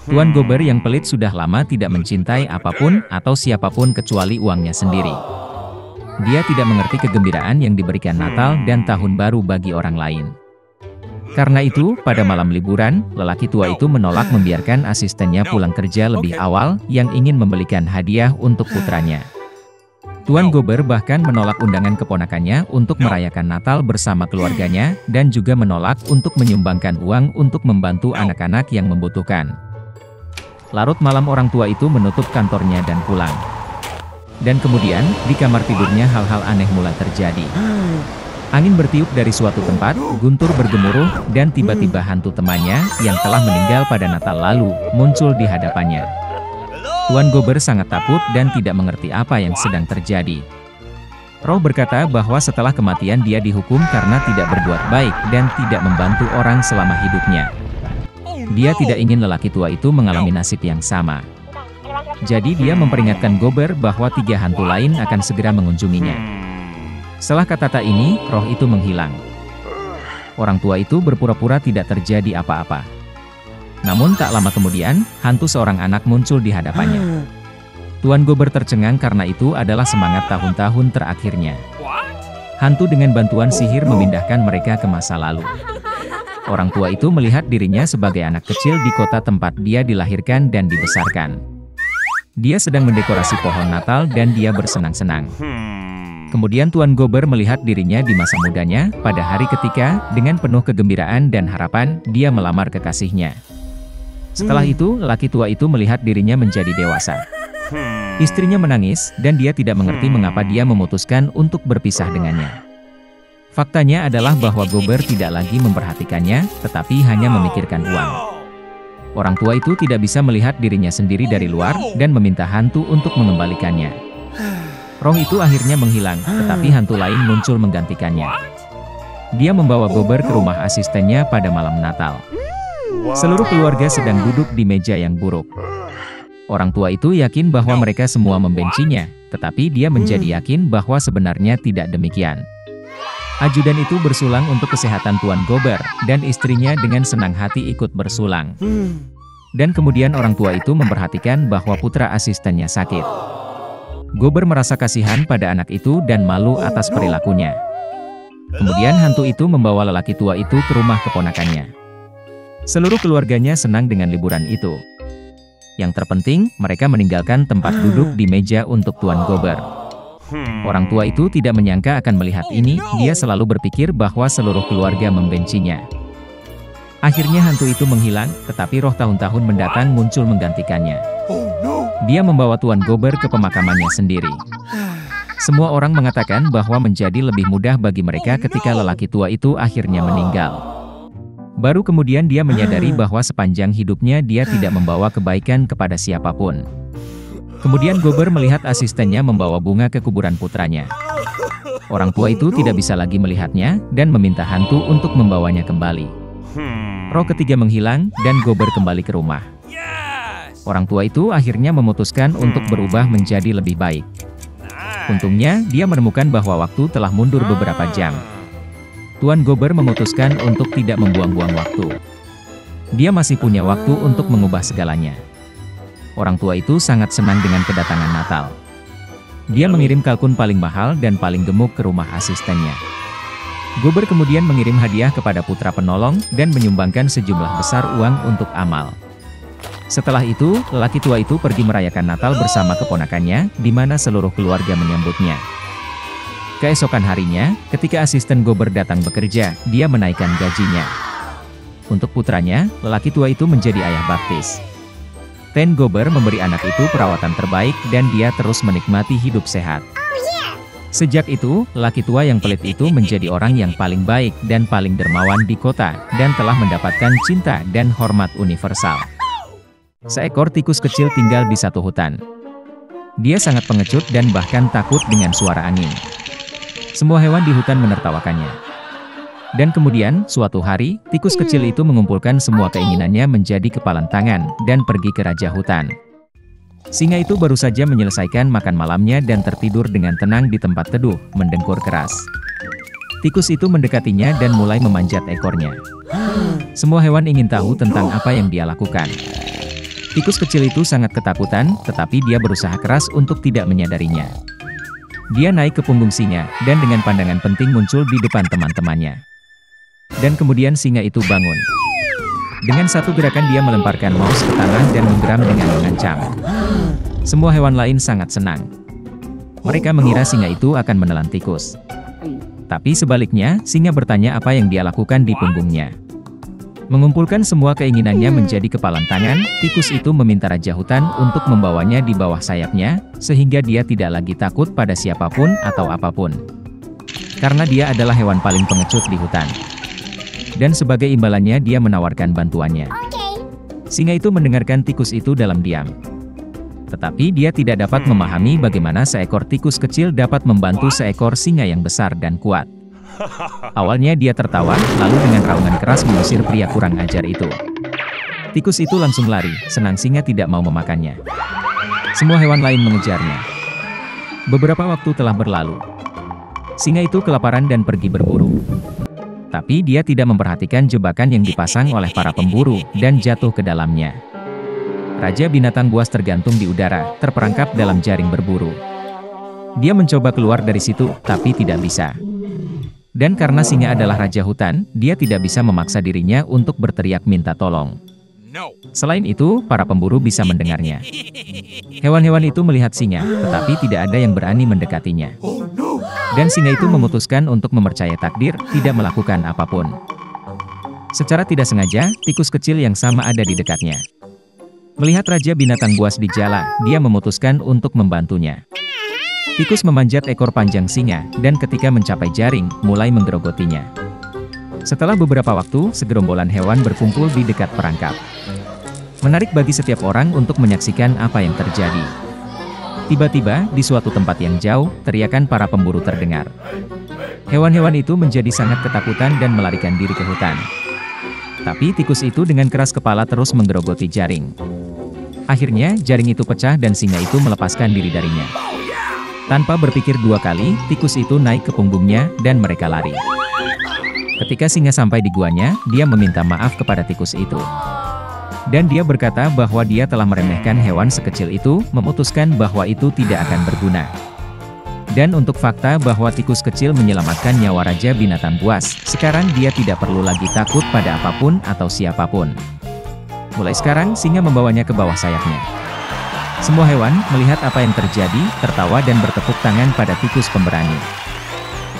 Tuan Gober yang pelit sudah lama tidak mencintai apapun atau siapapun kecuali uangnya sendiri. Dia tidak mengerti kegembiraan yang diberikan Natal dan Tahun Baru bagi orang lain. Karena itu, pada malam liburan, lelaki tua itu menolak membiarkan asistennya pulang kerja lebih awal yang ingin membelikan hadiah untuk putranya. Tuan Gober bahkan menolak undangan keponakannya untuk merayakan Natal bersama keluarganya dan juga menolak untuk menyumbangkan uang untuk membantu anak-anak yang membutuhkan. Larut malam orang tua itu menutup kantornya dan pulang. Dan kemudian, di kamar tidurnya hal-hal aneh mulai terjadi. Angin bertiup dari suatu tempat, guntur bergemuruh, dan tiba-tiba hantu temannya, yang telah meninggal pada Natal lalu, muncul di hadapannya. Tuan Gober sangat takut dan tidak mengerti apa yang sedang terjadi. Roh berkata bahwa setelah kematian dia dihukum karena tidak berbuat baik dan tidak membantu orang selama hidupnya. Dia tidak ingin lelaki tua itu mengalami nasib yang sama. Jadi dia memperingatkan Gober bahwa 3 hantu lain akan segera mengunjunginya. Setelah kata-kata ini, roh itu menghilang. Orang tua itu berpura-pura tidak terjadi apa-apa. Namun tak lama kemudian, hantu seorang anak muncul di hadapannya. Tuan Gober tercengang karena itu adalah semangat tahun-tahun terakhirnya. Hantu dengan bantuan sihir memindahkan mereka ke masa lalu. Orang tua itu melihat dirinya sebagai anak kecil di kota tempat dia dilahirkan dan dibesarkan. Dia sedang mendekorasi pohon Natal dan dia bersenang-senang. Kemudian Tuan Gober melihat dirinya di masa mudanya, pada hari ketika, dengan penuh kegembiraan dan harapan, dia melamar kekasihnya. Setelah itu, laki tua itu melihat dirinya menjadi dewasa. Istrinya menangis, dan dia tidak mengerti mengapa dia memutuskan untuk berpisah dengannya. Faktanya adalah bahwa Gober tidak lagi memperhatikannya, tetapi hanya memikirkan uang. Orang tua itu tidak bisa melihat dirinya sendiri dari luar, dan meminta hantu untuk mengembalikannya. Roh itu akhirnya menghilang, tetapi hantu lain muncul menggantikannya. Dia membawa Gober ke rumah asistennya pada malam Natal. Seluruh keluarga sedang duduk di meja yang buruk. Orang tua itu yakin bahwa mereka semua membencinya, tetapi dia menjadi yakin bahwa sebenarnya tidak demikian. Ajudan itu bersulang untuk kesehatan Tuan Gober, dan istrinya dengan senang hati ikut bersulang. Dan kemudian orang tua itu memperhatikan bahwa putra asistennya sakit. Gober merasa kasihan pada anak itu dan malu atas perilakunya. Kemudian hantu itu membawa lelaki tua itu ke rumah keponakannya. Seluruh keluarganya senang dengan liburan itu. Yang terpenting, mereka meninggalkan tempat duduk di meja untuk Tuan Gober. Orang tua itu tidak menyangka akan melihat ini, dia selalu berpikir bahwa seluruh keluarga membencinya. Akhirnya hantu itu menghilang, tetapi roh tahun-tahun mendatang muncul menggantikannya. Dia membawa Tuan Gober ke pemakamannya sendiri. Semua orang mengatakan bahwa menjadi lebih mudah bagi mereka ketika lelaki tua itu akhirnya meninggal. Baru kemudian dia menyadari bahwa sepanjang hidupnya dia tidak membawa kebaikan kepada siapapun. Kemudian Gober melihat asistennya membawa bunga ke kuburan putranya. Orang tua itu tidak bisa lagi melihatnya, dan meminta hantu untuk membawanya kembali. Roh ketiga menghilang, dan Gober kembali ke rumah. Orang tua itu akhirnya memutuskan untuk berubah menjadi lebih baik. Untungnya, dia menemukan bahwa waktu telah mundur beberapa jam. Tuan Gober memutuskan untuk tidak membuang-buang waktu. Dia masih punya waktu untuk mengubah segalanya. Orang tua itu sangat senang dengan kedatangan Natal. Dia mengirim kalkun paling mahal dan paling gemuk ke rumah asistennya. Gober kemudian mengirim hadiah kepada putra penolong dan menyumbangkan sejumlah besar uang untuk amal. Setelah itu, lelaki tua itu pergi merayakan Natal bersama keponakannya, di mana seluruh keluarga menyambutnya. Keesokan harinya, ketika asisten Gober datang bekerja, dia menaikkan gajinya. Untuk putranya, lelaki tua itu menjadi ayah baptis. Ten Gober memberi anak itu perawatan terbaik dan dia terus menikmati hidup sehat. Sejak itu, lelaki tua yang pelit itu menjadi orang yang paling baik dan paling dermawan di kota, dan telah mendapatkan cinta dan hormat universal. Seekor tikus kecil tinggal di satu hutan. Dia sangat pengecut dan bahkan takut dengan suara angin. Semua hewan di hutan menertawakannya. Dan kemudian, suatu hari, tikus kecil itu mengumpulkan semua keinginannya menjadi kepalan tangan, dan pergi ke raja hutan. Singa itu baru saja menyelesaikan makan malamnya dan tertidur dengan tenang di tempat teduh, mendengkur keras. Tikus itu mendekatinya dan mulai memanjat ekornya. Semua hewan ingin tahu tentang apa yang dia lakukan. Tikus kecil itu sangat ketakutan, tetapi dia berusaha keras untuk tidak menyadarinya. Dia naik ke punggung singa, dan dengan pandangan penting muncul di depan teman-temannya. Dan kemudian singa itu bangun. Dengan satu gerakan dia melemparkan mouse ke tanah dan menggeram dengan mengancam. Semua hewan lain sangat senang. Mereka mengira singa itu akan menelan tikus. Tapi sebaliknya, singa bertanya apa yang dia lakukan di punggungnya. Mengumpulkan semua keinginannya menjadi kepalan tangan, tikus itu meminta Raja Hutan untuk membawanya di bawah sayapnya, sehingga dia tidak lagi takut pada siapapun atau apapun. Karena dia adalah hewan paling pengecut di hutan. Dan sebagai imbalannya dia menawarkan bantuannya. Singa itu mendengarkan tikus itu dalam diam. Tetapi dia tidak dapat memahami bagaimana seekor tikus kecil dapat membantu seekor singa yang besar dan kuat. Awalnya dia tertawa, lalu dengan raungan keras mengusir pria kurang ajar itu. Tikus itu langsung lari, senang singa tidak mau memakannya. Semua hewan lain mengejarnya. Beberapa waktu telah berlalu. Singa itu kelaparan dan pergi berburu. Tapi dia tidak memperhatikan jebakan yang dipasang oleh para pemburu, dan jatuh ke dalamnya. Raja binatang buas tergantung di udara, terperangkap dalam jaring berburu. Dia mencoba keluar dari situ, tapi tidak bisa. Dan karena singa adalah raja hutan, dia tidak bisa memaksa dirinya untuk berteriak minta tolong. Selain itu, para pemburu bisa mendengarnya. Hewan-hewan itu melihat singa, tetapi tidak ada yang berani mendekatinya. Dan singa itu memutuskan untuk mempercayai takdir, tidak melakukan apapun. Secara tidak sengaja, tikus kecil yang sama ada di dekatnya. Melihat raja binatang buas di jala, dia memutuskan untuk membantunya. Tikus memanjat ekor panjang singa, dan ketika mencapai jaring, mulai menggerogotinya. Setelah beberapa waktu, segerombolan hewan berkumpul di dekat perangkap. Menarik bagi setiap orang untuk menyaksikan apa yang terjadi. Tiba-tiba, di suatu tempat yang jauh, teriakan para pemburu terdengar. Hewan-hewan itu menjadi sangat ketakutan dan melarikan diri ke hutan. Tapi tikus itu dengan keras kepala terus menggerogoti jaring. Akhirnya, jaring itu pecah dan singa itu melepaskan diri darinya. Tanpa berpikir dua kali, tikus itu naik ke punggungnya, dan mereka lari. Ketika singa sampai di guanya, dia meminta maaf kepada tikus itu. Dan dia berkata bahwa dia telah meremehkan hewan sekecil itu, memutuskan bahwa itu tidak akan berguna. Dan untuk fakta bahwa tikus kecil menyelamatkan nyawa raja binatang buas, sekarang dia tidak perlu lagi takut pada apapun atau siapapun. Mulai sekarang, singa membawanya ke bawah sayapnya. Semua hewan, melihat apa yang terjadi, tertawa dan bertepuk tangan pada tikus pemberani.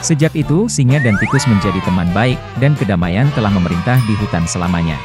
Sejak itu, singa dan tikus menjadi teman baik, dan kedamaian telah memerintah di hutan selamanya.